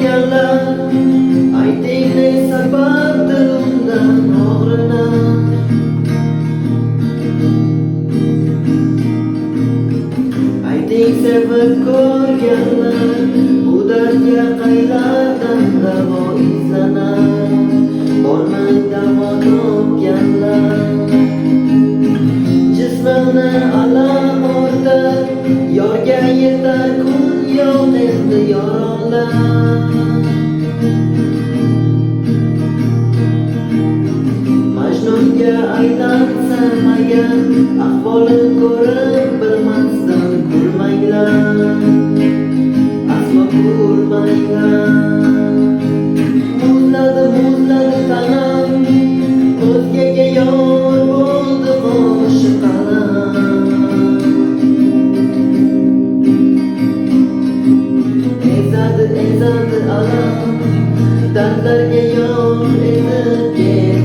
yalla aytile sabatimdan og'rina ayting sevib ko'rganlar bu dardga qaylardan davo izlanar bormay davo topganlar jismini alam ortar yorga yetar kun yo'q endi yoronlar Majnunga aylansam agar ahvolin ko'rib bilmasdan kulmanglar aslo kulmanglar muzladi tanam o'zgaga yor bo'ldi qo'shi qalam ezadi alam dardlarga yor etib